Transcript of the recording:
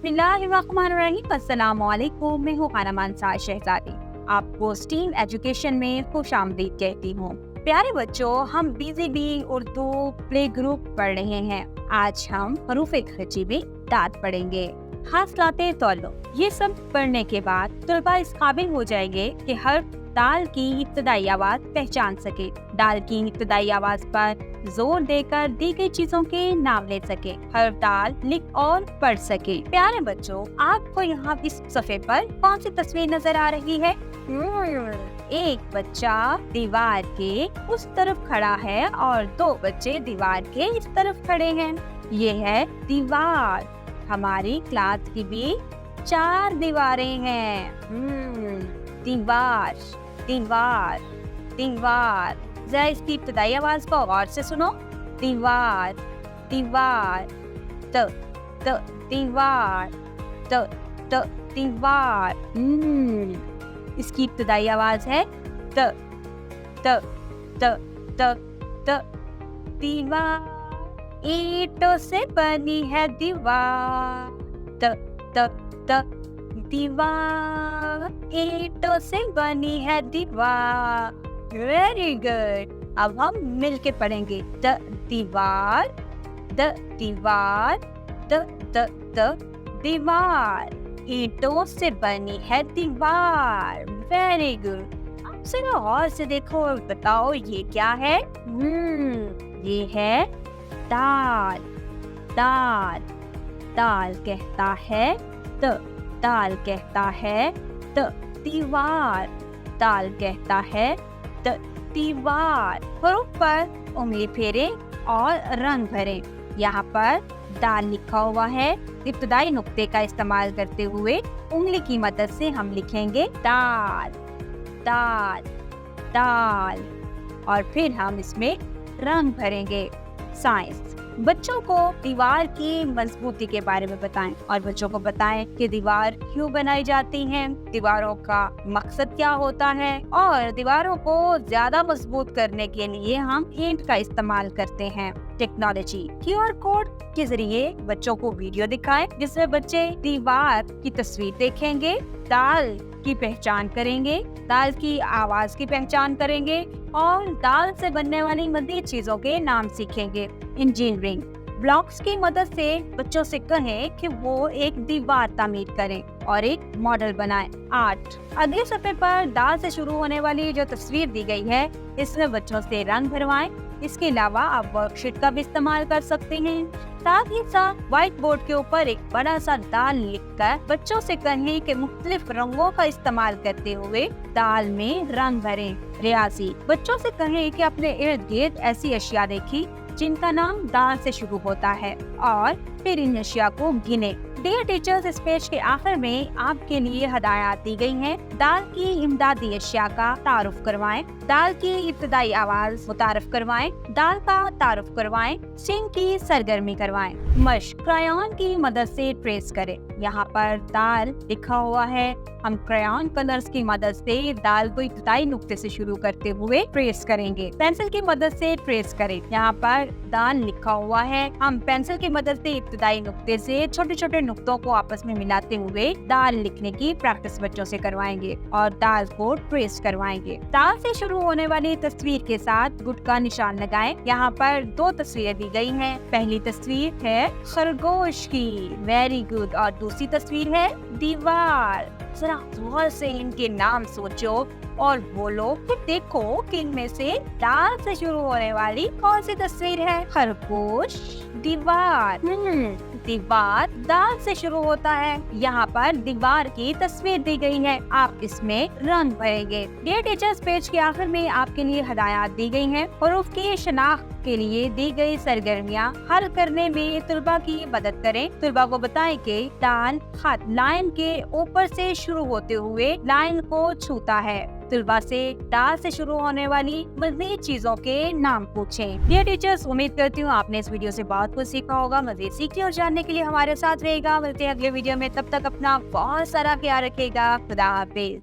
बिस्मिल्लाहिर्रहमानिर्रहीम। अस्सलामुअलैकुम। मैं हूँ खाना मानसा शहजादी। आपको स्टीम एजुकेशन में खुशामदीद कहती हूँ। प्यारे बच्चों, हम बीजीबी उर्दू प्ले ग्रुप पढ़ रहे हैं। आज हम हरूफ खची में दाद पढ़ेंगे। हासलाते तौलो। ये सब पढ़ने के बाद तलबा इस काबिल हो जाएंगे कि हर दाल की इब्तदाई आवाज पहचान सके, दाल की इब्तदाई आवाज पर जोर देकर दी गई चीजों के नाम ले सके, हर दाल लिख और पढ़ सके। प्यारे बच्चों, आपको यहाँ इस सफ़े पर कौन सी तस्वीर नजर आ रही है? एक बच्चा दीवार के उस तरफ खड़ा है और दो बच्चे दीवार के इस तरफ खड़े हैं। ये है दीवार। हमारी क्लास की भी 4 दीवारें हैं। दीवार, दीवार, दीवार। जरा इसकी इब्तदाई आवाज को गौर से सुनो। दीवार, दीवार, त त दीवार, त त दीवार। इसकी इब्तदाई आवाज है त त त त त। दीवार ईंटों से बनी है दीवार, त त त। दीवार ईंटों से बनी है दीवार। Very good. अब हम मिलके पढ़ेंगे। द दीवार, द दीवार, द द द दीवार। ईंटों से बनी है दीवार। Very good. अब जरा गौर से देखो और बताओ ये क्या है? ये है दाल। दाल, दाल कहता है त, दाल कहता है त। दीवार, दाल कहता है त। दीवार। हरूफ पर उंगली फेरें और रंग भरें। यहाँ पर दाल लिखा हुआ है। इब्तदाई नुक्ते का इस्तेमाल करते हुए उंगली की मदद से हम लिखेंगे दाल, दाल, दाल, और फिर हम इसमें रंग भरेंगे। साइंस। बच्चों को दीवार की मजबूती के बारे में बताएं और बच्चों को बताएं कि दीवार क्यों बनाई जाती हैं, दीवारों का मकसद क्या होता है, और दीवारों को ज्यादा मजबूत करने के लिए हम ईंट का इस्तेमाल करते हैं। टेक्नोलॉजी। QR कोड के जरिए बच्चों को वीडियो दिखाएं जिसमें बच्चे दीवार की तस्वीर देखेंगे, दाल की पहचान करेंगे, दाल की आवाज की पहचान करेंगे और दाल से बनने वाली मज़ीद चीजों के नाम सीखेंगे। इंजीनियरिंग। ब्लॉक्स की मदद से बच्चों से कहें कि वो एक दीवार तामीर करें और एक मॉडल बनाएं। आर्ट। अगले सफ़े पर दाल से शुरू होने वाली जो तस्वीर दी गई है, इसमें बच्चों से रंग भरवाएं। इसके अलावा आप वर्कशीट का भी इस्तेमाल कर सकते हैं। साथ ही साथ व्हाइट बोर्ड के ऊपर एक बड़ा सा दाल लिखकर बच्चों से कहें कि मुख्तलिफ रंगों का इस्तेमाल करते हुए दाल में रंग भरें। रियाजी। बच्चों से कहें कि अपने इर्द गिर्द ऐसी अशिया देखी जिनका नाम दाल से शुरू होता है और फिर इन अशिया को गिने। डियर टीचर्स, इस पेज के आखिर में आपके लिए हदायत दी गई हैं। दाल की इमदादी अशिया का तारुफ करवाएं, दाल की इब्तदाई आवाज मुतारफ करवाएं, दाल का तारुफ करवाएं, सिंग की सरगर्मी करवाएं। मश्क। क्रायॉन की मदद से ट्रेस करें। यहाँ पर दाल लिखा हुआ है। हम क्रायॉन कलर्स की मदद से दाल को इब्तदाई नुक्ते से शुरू करते हुए ट्रेस करेंगे। पेंसिल की मदद से ट्रेस करें। यहाँ पर दाल लिखा हुआ है। हम पेंसिल की मदद से इब्तदाई नुक्ते से छोटे छोटे नुक्तों को आपस में मिलाते हुए दाल लिखने की प्रैक्टिस बच्चों से करवाएंगे और दाल को ट्रेस करवाएंगे। दाल से शुरू होने वाली तस्वीर के साथ गुड का निशान लगाएं। यहाँ पर 2 तस्वीरें दी गई हैं। पहली तस्वीर है खरगोश की। Very good. और दूसरी तस्वीर है दीवार। जरा गौर से इनके नाम सोचो और बोलो कि देखो कि इनमें से दाल से शुरू होने वाली कौन सी तस्वीर है? खरगोश, दीवार। दीवार दाल से शुरू होता है। यहाँ पर दीवार की तस्वीर दी गई है। आप इसमें रंग भरेंगे। डियर टीचर्स, पेज के आखिर में आपके लिए हदायत दी गई हैं। हरूफ की शनाख्त के लिए दी गई सरगर्मियाँ हल करने में तुलबा की मदद करें। तुलबा को बताएं कि दाल खत लाइन के ऊपर से शुरू होते हुए लाइन को छूता है। तुलबा से दाल से शुरू होने वाली मज़ीद चीजों के नाम पूछें। डियर टीचर्स, उम्मीद करती हूँ आपने इस वीडियो से बहुत कुछ सीखा होगा। मज़ीद सीखने और जानने के लिए हमारे साथ रहेगा। मिलते हैं अगले वीडियो में। तब तक अपना बहुत सारा ख्याल रखिएगा। खुदा हाफिज।